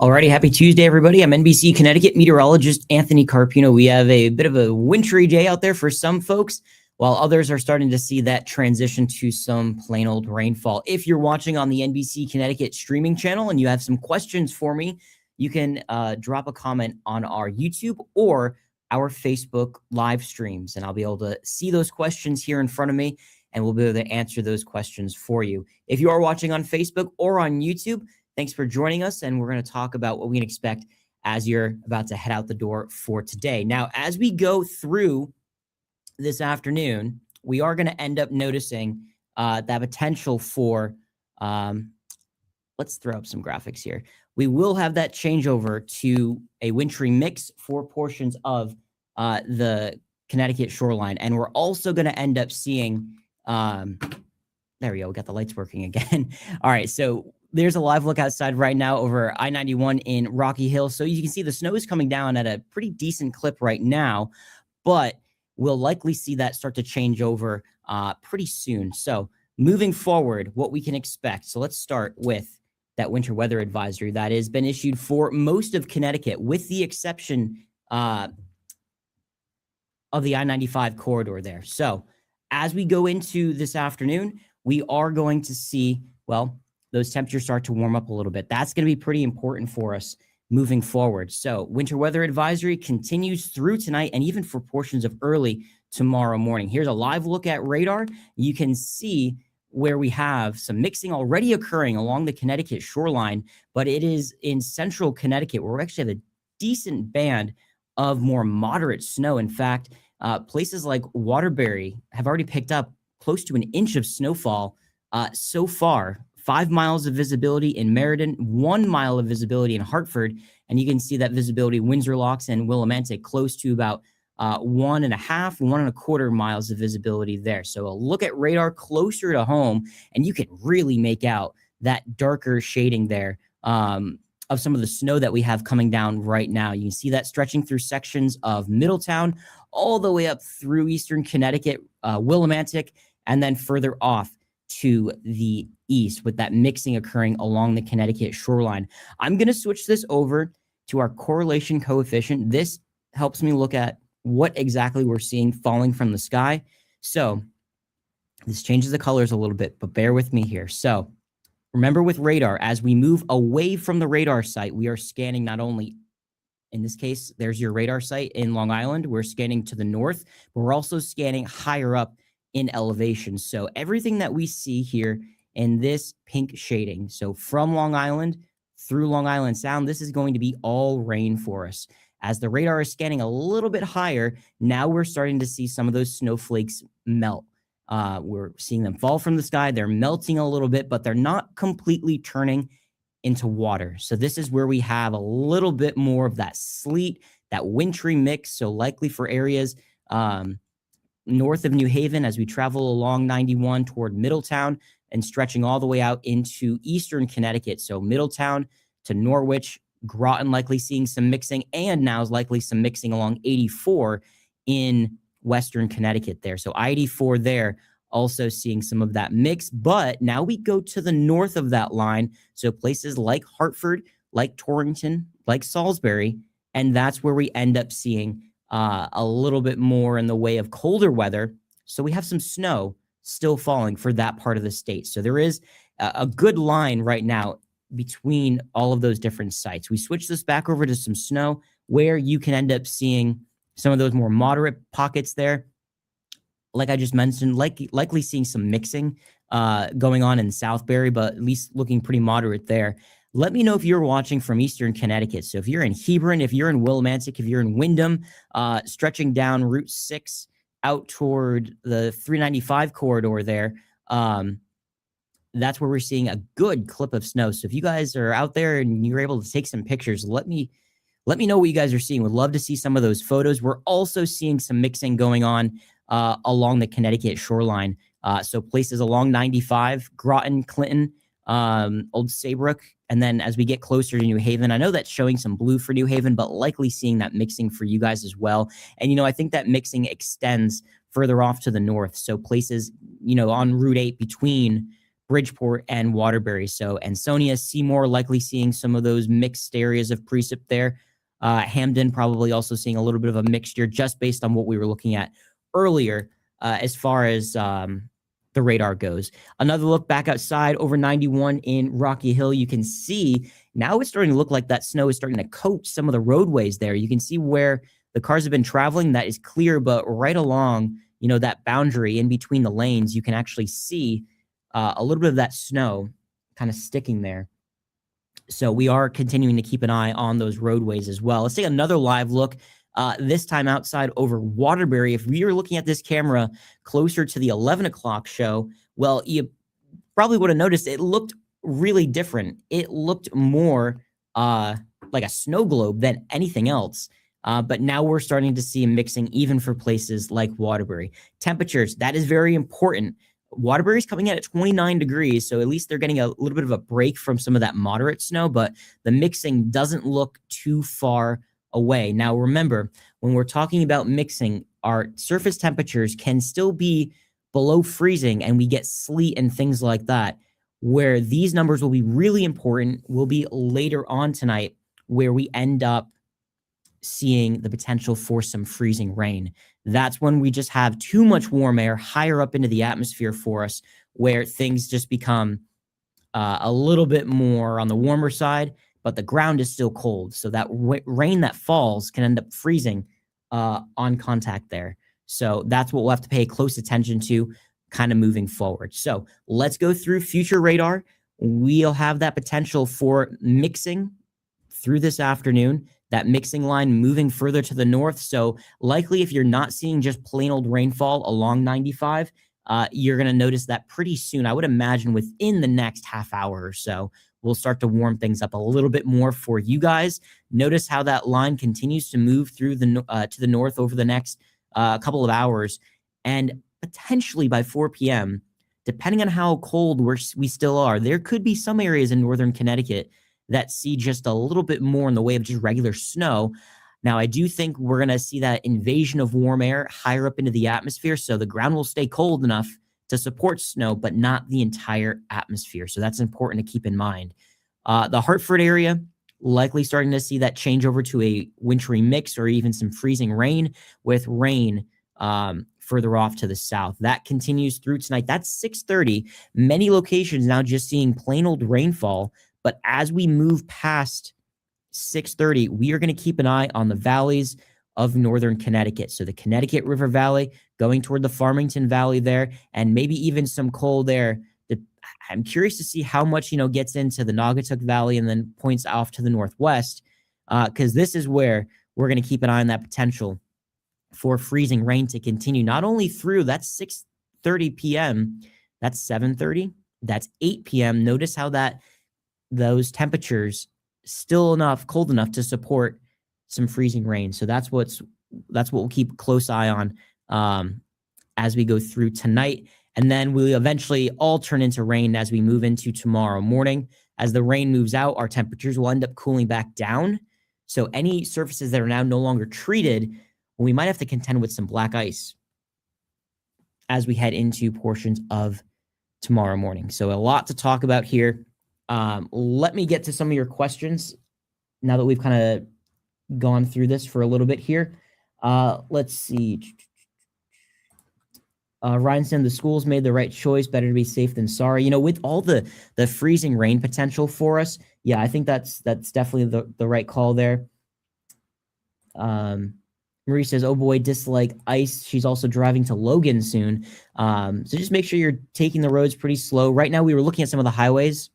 Alrighty, happy Tuesday, everybody. I'm NBC Connecticut meteorologist Anthony Carpino. We have a bit of a wintry day out there for some folks, while others are starting to see that transition to some plain old rainfall. If you're watching on the NBC Connecticut streaming channel and you have some questions for me, you can drop a comment on our YouTube or our Facebook live streams, and I'll be able to see those questions here in front of me, and we'll be able to answer those questions for you. If you are watching on Facebook or on YouTube, thanks for joining us, and we're going to talk about what we can expect as you're about to head out the door for today. Now, as we go through this afternoon, we are going to end up noticing that potential for, let's throw up some graphics here. We will have that changeover to a wintry mix for portions of the Connecticut shoreline, and we're also going to end up seeing, there we go, we got the lights working again. All right, so there's a live look outside right now over I-91 in Rocky Hill. So you can see the snow is coming down at a pretty decent clip right now, but we'll likely see that start to change over pretty soon. So moving forward, what we can expect. So let's start with that winter weather advisory that has been issued for most of Connecticut, with the exception of the I-95 corridor there. So as we go into this afternoon, we are going to see, well, those temperatures start to warm up a little bit. That's going to be pretty important for us moving forward. So winter weather advisory continues through tonight and even for portions of early tomorrow morning. Here's a live look at radar. You can see where we have some mixing already occurring along the Connecticut shoreline, but it is in central Connecticut where we actually have a decent band of more moderate snow. In fact, places like Waterbury have already picked up close to an inch of snowfall so far. 5 miles of visibility in Meriden, 1 mile of visibility in Hartford, and you can see that visibility Windsor Locks and Willimantic close to about 1.5, 1.25 miles of visibility there. So a look at radar closer to home, and you can really make out that darker shading there of some of the snow that we have coming down right now. You can see that stretching through sections of Middletown all the way up through eastern Connecticut, Willimantic, and then further off to the east with that mixing occurring along the Connecticut shoreline. I'm going to switch this over to our correlation coefficient. This helps me look at what exactly we're seeing falling from the sky. So this changes the colors a little bit, but bear with me here. So remember, with radar, as we move away from the radar site, we are scanning not only, in this case, there's your radar site in Long Island. We're scanning to the north, but we're also scanning higher up in elevation. So everything that we see here in this pink shading, so from Long Island through Long Island Sound, this is going to be all rain for us. As the radar is scanning a little bit higher, now we're starting to see some of those snowflakes melt. We're seeing them fall from the sky. They're melting a little bit, but they're not completely turning into water. So this is where we have a little bit more of that sleet, that wintry mix. So likely for areas north of New Haven as we travel along 91 toward Middletown and stretching all the way out into eastern Connecticut. So Middletown to Norwich, Groton likely seeing some mixing, and now is likely some mixing along 84 in western Connecticut there. So I-84 there also seeing some of that mix, but now we go to the north of that line. So places like Hartford, like Torrington, like Salisbury, and that's where we end up seeing a little bit more in the way of colder weather. So we have some snow still falling for that part of the state. So there is a good line right now between all of those different sites. We switch this back over to some snow where you can end up seeing some of those more moderate pockets there. Like I just mentioned, likely seeing some mixing going on in Southbury, but at least looking pretty moderate there. Let me know if you're watching from eastern Connecticut. So if you're in Hebron, if you're in Willimantic, if you're in Windham, stretching down Route 6 out toward the 395 corridor there, that's where we're seeing a good clip of snow. So if you guys are out there and you're able to take some pictures, let me know what you guys are seeing. Would love to see some of those photos. We're also seeing some mixing going on along the Connecticut shoreline. So places along 95, Groton, Clinton, Old Saybrook, and then as we get closer to New Haven, I know that's showing some blue for New Haven, but likely seeing that mixing for you guys as well. And, I think that mixing extends further off to the north. So places, on Route 8 between Bridgeport and Waterbury. So Ansonia, Seymour likely seeing some of those mixed areas of precip there. Hamden probably also seeing a little bit of a mixture just based on what we were looking at earlier as far as the radar goes. Another look back outside over 91 in Rocky Hill. You can see now it's starting to look like that snow is starting to coat some of the roadways there. You can see where the cars have been traveling. That is clear, but right along, that boundary in between the lanes, you can actually see a little bit of that snow kind of sticking there. So we are continuing to keep an eye on those roadways as well. Let's take another live look, this time outside over Waterbury. If we were looking at this camera closer to the 11 o'clock show, well, you probably would have noticed it looked really different. It looked more like a snow globe than anything else. But now we're starting to see a mixing even for places like Waterbury. Temperatures, that is very important. Waterbury's coming in at 29 degrees, so at least they're getting a little bit of a break from some of that moderate snow, but the mixing doesn't look too far away. Now, remember, when we're talking about mixing, our surface temperatures can still be below freezing, and we get sleet and things like that. Where these numbers will be really important will be later on tonight, where we end up seeing the potential for some freezing rain. That's when we just have too much warm air higher up into the atmosphere for us, where things just become a little bit more on the warmer side, but the ground is still cold. So that rain that falls can end up freezing on contact there. So that's what we'll have to pay close attention to kind of moving forward. So let's go through future radar. We'll have that potential for mixing through this afternoon, that mixing line moving further to the north. So likely if you're not seeing just plain old rainfall along 95, you're going to notice that pretty soon. I would imagine within the next half hour or so, we'll start to warm things up a little bit more for you guys. Notice how that line continues to move through to the north over the next couple of hours. And potentially by 4 p.m., depending on how cold we still are, there could be some areas in northern Connecticut that see just a little bit more in the way of just regular snow. Now, I do think we're going to see that invasion of warm air higher up into the atmosphere, so the ground will stay cold enough to support snow, but not the entire atmosphere. So that's important to keep in mind. The Hartford area, likely starting to see that change over to a wintry mix or even some freezing rain with rain further off to the south. That continues through tonight. That's 6:30. Many locations now just seeing plain old rainfall. But as we move past 6:30, we are going to keep an eye on the valleys of northern Connecticut. So the Connecticut River Valley going toward the Farmington Valley there, and maybe even some cold air. I'm curious to see how much, gets into the Naugatuck Valley and then points off to the northwest, because this is where we're going to keep an eye on that potential for freezing rain to continue, not only through that's 6:30 p.m., that's 7:30, that's 8 p.m. Notice how those temperatures still cold enough to support some freezing rain. So that's what we'll keep a close eye on as we go through tonight. And then we'll eventually all turn into rain as we move into tomorrow morning. As the rain moves out, our temperatures will end up cooling back down. So any surfaces that are now no longer treated, we might have to contend with some black ice as we head into portions of tomorrow morning. So a lot to talk about here. Let me get to some of your questions now that we've kind of gone through this for a little bit here. Let's see. Ryan said the schools made the right choice. Better to be safe than sorry. With all the freezing rain potential for us, yeah, I think that's definitely the right call there. Marie says, oh boy, dislike ice. She's also driving to Logan soon. So just make sure you're taking the roads pretty slow. Right now, we were looking at some of the highways,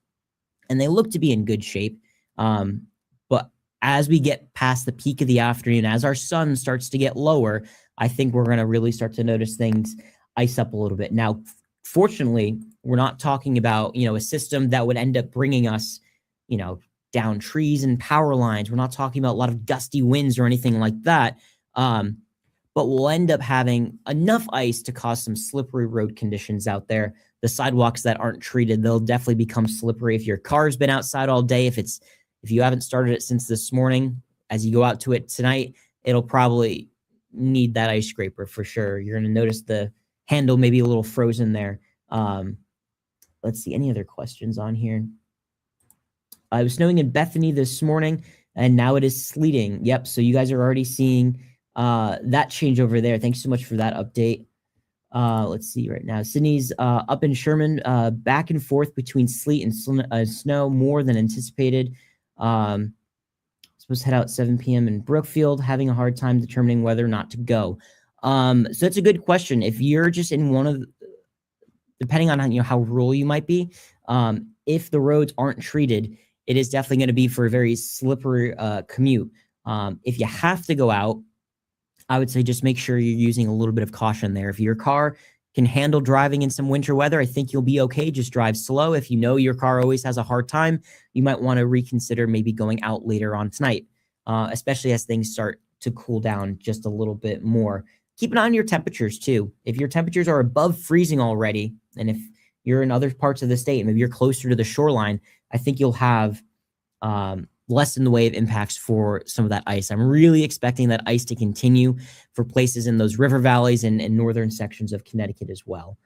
and they look to be in good shape. But as we get past the peak of the afternoon, as our sun starts to get lower, I think we're going to really start to notice things ice up a little bit. Now, fortunately, we're not talking about, a system that would end up bringing us, down trees and power lines. We're not talking about a lot of gusty winds or anything like that. But we'll end up having enough ice to cause some slippery road conditions out there. The sidewalks that aren't treated, they'll definitely become slippery if your car's been outside all day. If you haven't started it since this morning, as you go out to it tonight, it'll probably need that ice scraper for sure. You're going to notice the handle maybe a little frozen there. let's see, any other questions on here? It was snowing in Bethany this morning, and now it is sleeting. Yep, so you guys are already seeing that change over there. Thanks so much for that update. Let's see right now. Sydney's up in Sherman, back and forth between sleet and snow, more than anticipated. Supposed to head out 7 p.m. in Brookfield, having a hard time determining whether or not to go. So that's a good question. If you're just in one of, depending on how rural you might be, if the roads aren't treated, it is definitely going to be for a very slippery commute. If you have to go out, I would say just make sure you're using a little bit of caution there. If your car can handle driving in some winter weather, I think you'll be okay. Just drive slow. If you know your car always has a hard time, you might want to reconsider maybe going out later on tonight, especially as things start to cool down just a little bit more. Keep an eye on your temperatures too. If your temperatures are above freezing already, and if you're in other parts of the state, maybe you're closer to the shoreline, I think you'll have less in the way of impacts for some of that ice. I'm really expecting that ice to continue for places in those river valleys and northern sections of Connecticut as well.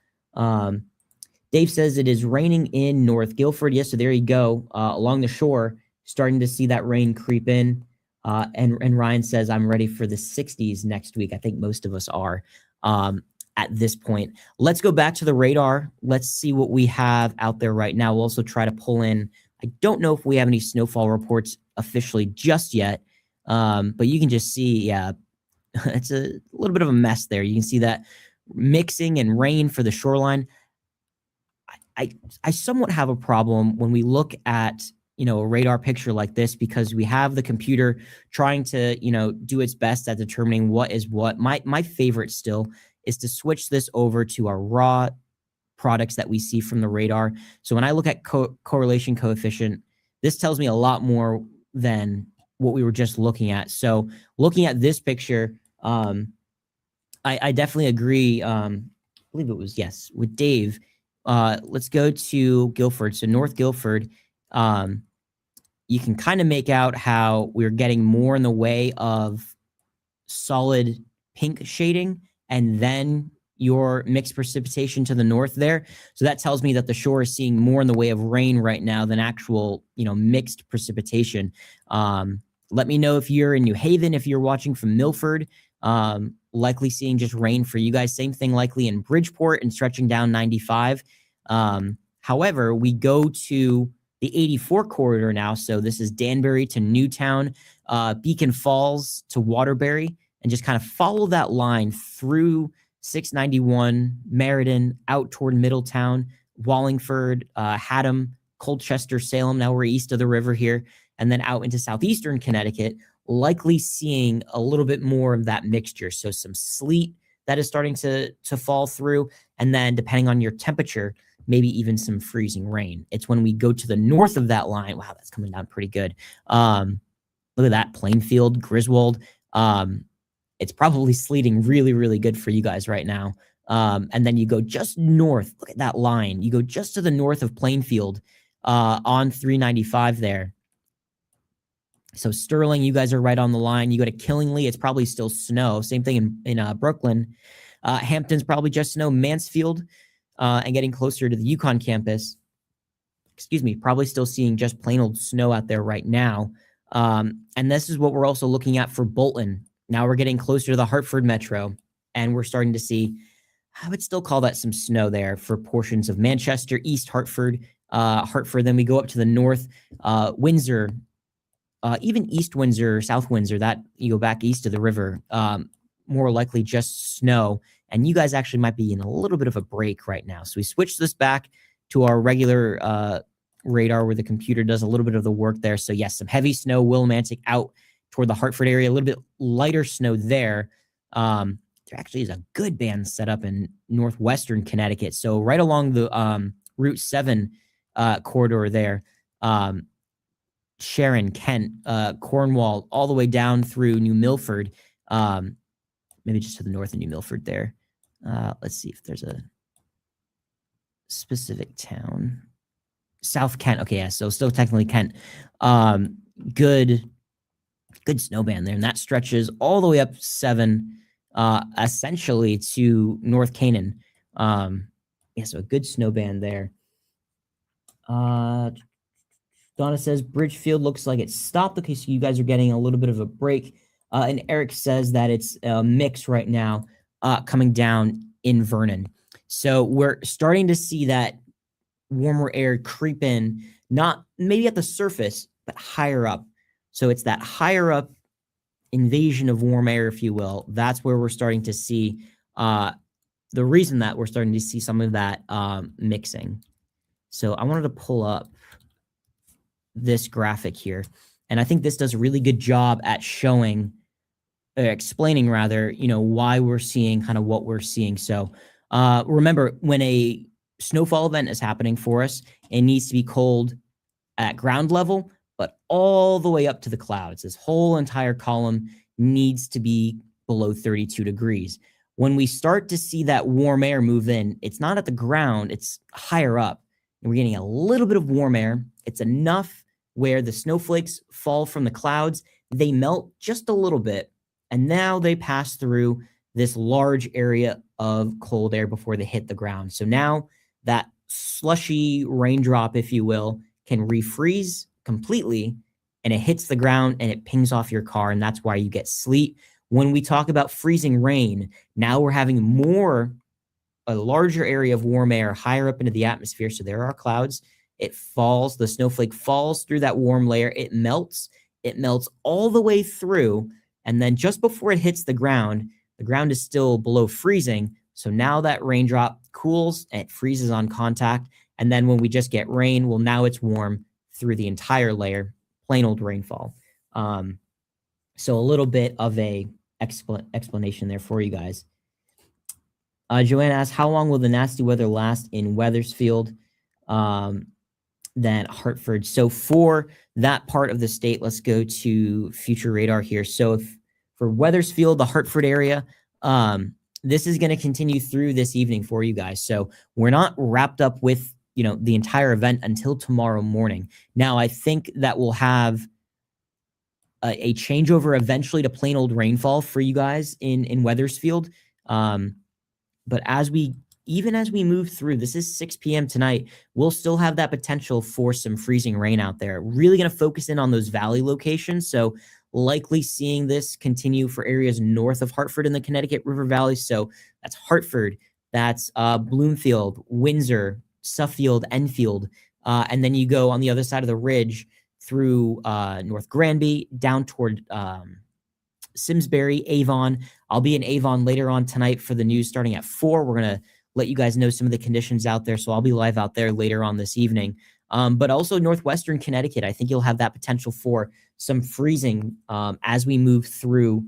Dave says it is raining in North Guilford. Yes, so there you go. Along the shore, starting to see that rain creep in. And Ryan says, I'm ready for the 60s next week. I think most of us are at this point. Let's go back to the radar. Let's see what we have out there right now. We'll also try to pull in, I don't know if we have any snowfall reports officially just yet, but you can just see, yeah, it's a little bit of a mess there. You can see that mixing and rain for the shoreline. I somewhat have a problem when we look at, a radar picture like this, because we have the computer trying to, do its best at determining what is what. My favorite still is to switch this over to our raw products that we see from the radar. So when I look at correlation coefficient, this tells me a lot more than what we were just looking at. So looking at this picture, I definitely agree. I believe it was, yes, with Dave. Let's go to Guilford. So North Guilford, you can kind of make out how we're getting more in the way of solid pink shading, and then your mixed precipitation to the north there. So that tells me that the shore is seeing more in the way of rain right now than actual, mixed precipitation. Let me know if you're in New Haven, if you're watching from Milford, likely seeing just rain for you guys. Same thing likely in Bridgeport and stretching down 95. However, we go to the 84 corridor now. So this is Danbury to Newtown, Beacon Falls to Waterbury, and just kind of follow that line through 691, Meriden, out toward Middletown, Wallingford, Haddam, Colchester, Salem. Now we're east of the river here, and then out into southeastern Connecticut, likely seeing a little bit more of that mixture. So some sleet that is starting to fall through, and then depending on your temperature, maybe even some freezing rain. It's when we go to the north of that line. Wow, that's coming down pretty good. Look at that, Plainfield, Griswold. It's probably sleeting really, really good for you guys right now. And then you go just north. Look at that line. You go just to the north of Plainfield on 395 there. So Sterling, you guys are right on the line. You go to Killingly, it's probably still snow. Same thing in Brooklyn. Hampton's probably just snow. Mansfield and getting closer to the Yukon campus, probably still seeing just plain old snow out there right now. And this is what we're also looking at for Bolton. Now we're getting closer to the Hartford metro, and we're starting to see, I would still call that some snow there for portions of Manchester, East Hartford, Then we go up to the north, Windsor, even East Windsor, South Windsor, that you go back east of the river, more likely just snow. And you guys actually might be in a little bit of a break right now. So we switched this back to our regular radar where the computer does a little bit of the work there. So yes, some heavy snow, Willimantic out toward the Hartford area, a little bit lighter snow there. There actually is a good band set up in northwestern Connecticut. So right along the Route 7 corridor there, Sharon, Kent, Cornwall, all the way down through New Milford, maybe just to the north of New Milford there. Let's see if there's a specific town. South Kent. Okay, yeah, so still technically Kent. Good snow band there, and that stretches all the way up 7, essentially to North Canaan. Yeah, so a good snow band there. Donna says Bridgefield looks like it stopped. Okay, so you guys are getting a little bit of a break. And Eric says that it's a mix right now coming down in Vernon. So we're starting to see that warmer air creep in, not maybe at the surface, but higher up. So it's that higher up invasion of warm air, if you will. That's where we're starting to see the reason that we're starting to see some of that mixing. So I wanted to pull up this graphic here. And I think this does a really good job at showing, explaining rather, why we're seeing kind of what we're seeing. So remember, when a snowfall event is happening for us, it needs to be cold at ground level, but all the way up to the clouds. This whole entire column needs to be below 32 degrees. When we start to see that warm air move in, it's not at the ground, it's higher up. And we're getting a little bit of warm air. It's enough where the snowflakes fall from the clouds, they melt just a little bit, and now they pass through this large area of cold air before they hit the ground. So now that slushy raindrop, if you will, can refreeze completely, and it hits the ground and it pings off your car, and that's why you get sleet. When we talk about freezing rain, now we're having a larger area of warm air higher up into the atmosphere. So there are clouds. It falls, the snowflake falls through that warm layer. It melts all the way through. And then just before it hits the ground is still below freezing. So now that raindrop cools and it freezes on contact. And then when we just get rain, well, now it's warm through the entire layer, plain old rainfall. So a little bit of a explanation there for you guys. Joanna asks, how long will the nasty weather last in Wethersfield, then Hartford? So for that part of the state, let's go to future radar here. So if for Wethersfield, the Hartford area, this is going to continue through this evening for you guys. So we're not wrapped up with, the entire event until tomorrow morning. Now, I think that we'll have a changeover eventually to plain old rainfall for you guys in Wethersfield. But even as we move through, this is 6 p.m. tonight, we'll still have that potential for some freezing rain out there. Really going to focus in on those valley locations. So likely seeing this continue for areas north of Hartford in the Connecticut River Valley. So that's Hartford, that's Bloomfield, Windsor, Suffield, Enfield. And then you go on the other side of the ridge through North Granby down toward Simsbury, Avon. I'll be in Avon later on tonight for the news starting at 4. We're going to let you guys know some of the conditions out there. So I'll be live out there later on this evening. But also northwestern Connecticut, I think you'll have that potential for some freezing as we move through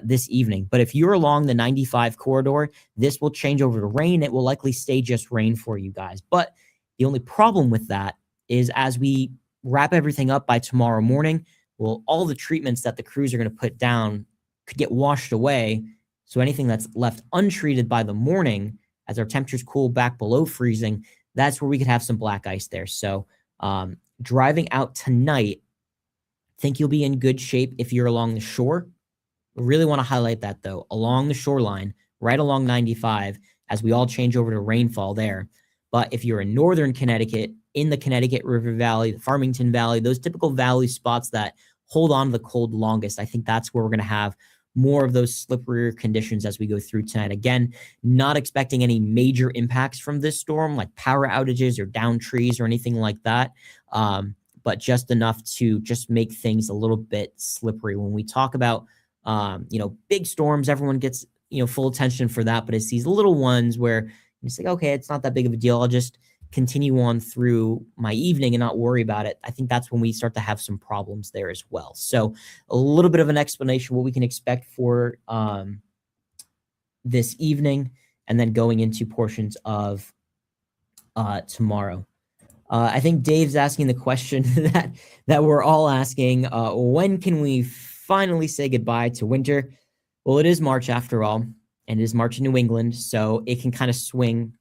this evening. But if you're along the 95 corridor, this will change over to rain. It will likely stay just rain for you guys. But the only problem with that is as we wrap everything up by tomorrow morning, well, all the treatments that the crews are going to put down could get washed away. So anything that's left untreated by the morning, as our temperatures cool back below freezing, that's where we could have some black ice there. So driving out tonight, I think you'll be in good shape if you're along the shore. I really want to highlight that, though, along the shoreline, right along 95, as we all change over to rainfall there. But if you're in northern Connecticut, in the Connecticut River Valley, the Farmington Valley, those typical valley spots that hold on to the cold longest, I think that's where we're going to have more of those slipperier conditions as we go through tonight. Again, not expecting any major impacts from this storm, like power outages or downed trees or anything like that, but just enough to just make things a little bit slippery. When we talk about, big storms, everyone gets, full attention for that, but it's these little ones where it's like, okay, it's not that big of a deal. I'll just continue on through my evening and not worry about it. I think that's when we start to have some problems there as well. So a little bit of an explanation what we can expect for this evening, and then going into portions of tomorrow. I think Dave's asking the question that we're all asking, when can we finally say goodbye to winter? Well, it is March after all, and it is March in New England, so it can kind of swing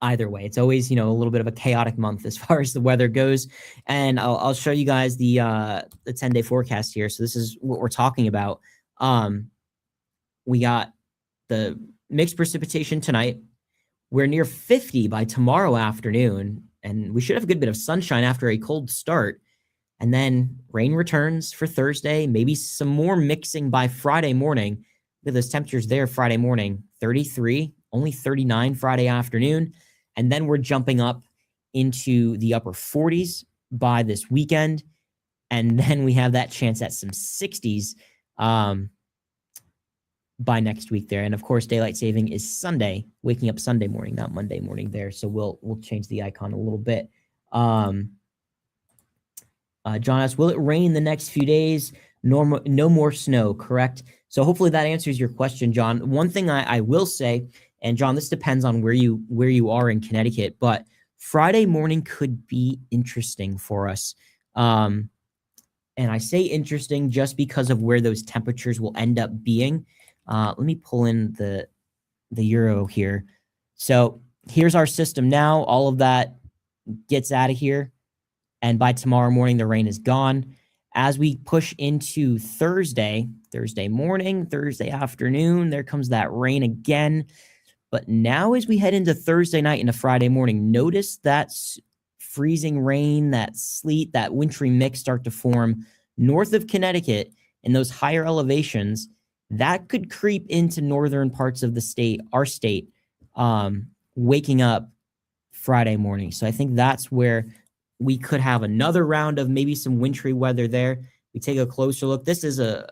either way. It's always, a little bit of a chaotic month as far as the weather goes. And I'll show you guys the 10-day forecast here. So this is what we're talking about. We got the mixed precipitation tonight. We're near 50 by tomorrow afternoon. and we should have a good bit of sunshine after a cold start. And then rain returns for Thursday, maybe some more mixing by Friday morning. Look at those temperatures there Friday morning, 33, only 39 Friday afternoon. And then we're jumping up into the upper 40s by this weekend. And then we have that chance at some 60s by next week there. And of course, daylight saving is Sunday, waking up Sunday morning, not Monday morning there. So we'll change the icon a little bit. John asks, will it rain the next few days? No more snow, correct? So hopefully that answers your question, John. One thing I will say, and John, this depends on where you are in Connecticut, but Friday morning could be interesting for us. And I say interesting just because of where those temperatures will end up being. Let me pull in the Euro here. So here's our system now. All of that gets out of here. And by tomorrow morning, the rain is gone. As we push into Thursday morning, Thursday afternoon, there comes that rain again. But now as we head into Thursday night into Friday morning, notice that freezing rain, that sleet, that wintry mix start to form north of Connecticut in those higher elevations. That could creep into northern parts of the state, our state, waking up Friday morning. So I think that's where we could have another round of maybe some wintry weather there. We take a closer look. This is a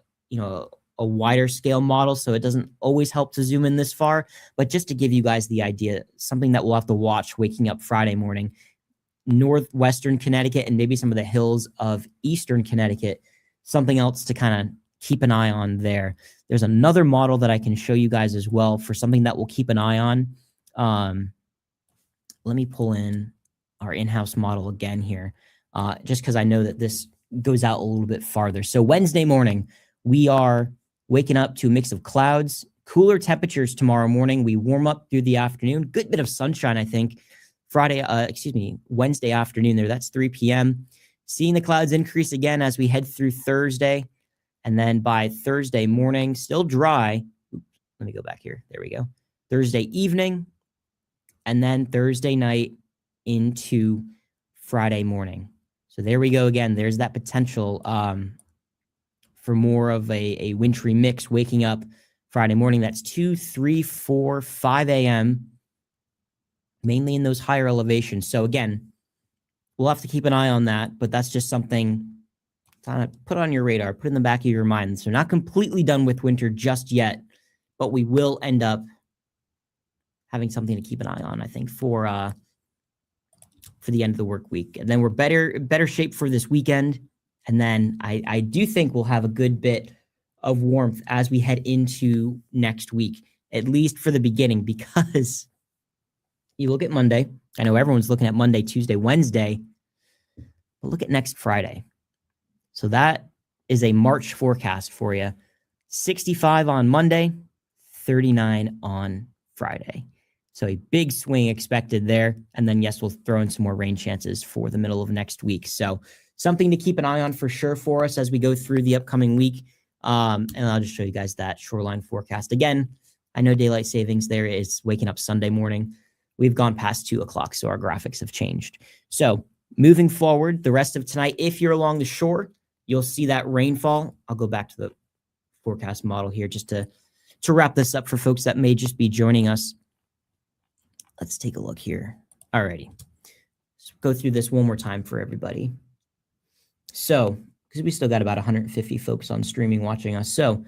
wider scale model, so it doesn't always help to zoom in this far. But just to give you guys the idea, something that we'll have to watch waking up Friday morning, northwestern Connecticut and maybe some of the hills of eastern Connecticut, something else to kind of keep an eye on there. There's another model that I can show you guys as well for something that we'll keep an eye on. Let me pull in our in-house model again here, just because I know that this goes out a little bit farther. So Wednesday morning, we are waking up to a mix of clouds, cooler temperatures tomorrow morning. We warm up through the afternoon, good bit of sunshine, I think. Wednesday afternoon there, that's 3 p.m. Seeing the clouds increase again as we head through Thursday. And then by Thursday morning, still dry. Let me go back here. There we go. Thursday evening, and then Thursday night into Friday morning. So there we go again. There's that potential for more of a wintry mix waking up Friday morning. That's 2, 3, 4, 5 a.m., mainly in those higher elevations. So again, we'll have to keep an eye on that, but that's just something to put on your radar, put in the back of your mind. So not completely done with winter just yet, but we will end up having something to keep an eye on, I think, for the end of the work week. And then we're better shape for this weekend. And then I do think we'll have a good bit of warmth as we head into next week, at least for the beginning, because you look at Monday. I know everyone's looking at Monday, Tuesday, Wednesday, but look at next Friday. So that is a March forecast for you. 65 on Monday, 39 on Friday. So a big swing expected there. And then, yes, we'll throw in some more rain chances for the middle of next week. So something to keep an eye on for sure for us as we go through the upcoming week. And I'll just show you guys that shoreline forecast. Again, I know daylight savings there is waking up Sunday morning. We've gone past 2 o'clock, so our graphics have changed. So moving forward, the rest of tonight, if you're along the shore, you'll see that rainfall. I'll go back to the forecast model here just to wrap this up for folks that may just be joining us. Let's take a look here. All righty. Let's go through this one more time for everybody. So, because we still got about 150 folks on streaming watching us. So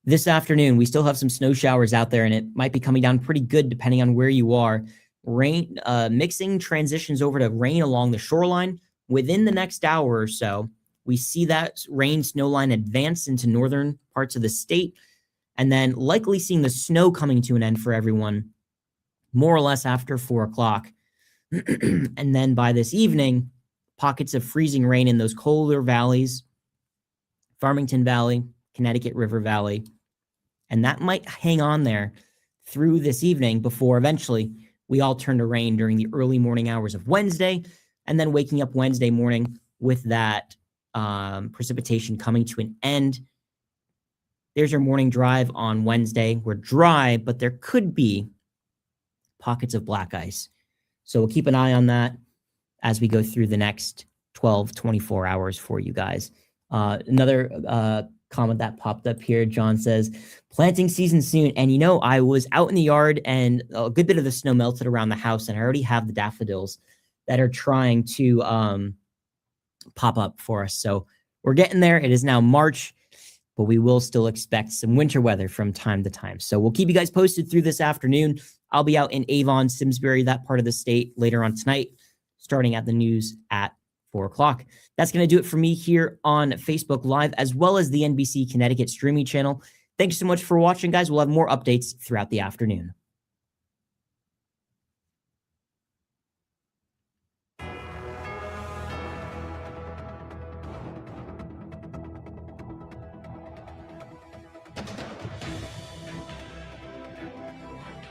this afternoon, we still have some snow showers out there, and it might be coming down pretty good depending on where you are. Rain, mixing transitions over to rain along the shoreline. Within the next hour or so, we see that rain snow line advance into northern parts of the state, and then likely seeing the snow coming to an end for everyone more or less after 4 o'clock. And then by this evening, pockets of freezing rain in those colder valleys, Farmington Valley, Connecticut River Valley, and that might hang on there through this evening before eventually we all turn to rain during the early morning hours of Wednesday, and then waking up Wednesday morning with that precipitation coming to an end. There's your morning drive on Wednesday. We're dry, but there could be pockets of black ice. So we'll keep an eye on that. as we go through the next 12, 24 hours for you guys. Another comment that popped up here, John says, planting season soon. And I was out in the yard and a good bit of the snow melted around the house, and I already have the daffodils that are trying to pop up for us. So we're getting there. It is now March, but we will still expect some winter weather from time to time. So we'll keep you guys posted through this afternoon. I'll be out in Avon, Simsbury, that part of the state later on tonight, starting at the news at 4 o'clock. That's going to do it for me here on Facebook Live, as well as the NBC Connecticut streaming channel. Thanks so much for watching, guys. We'll have more updates throughout the afternoon.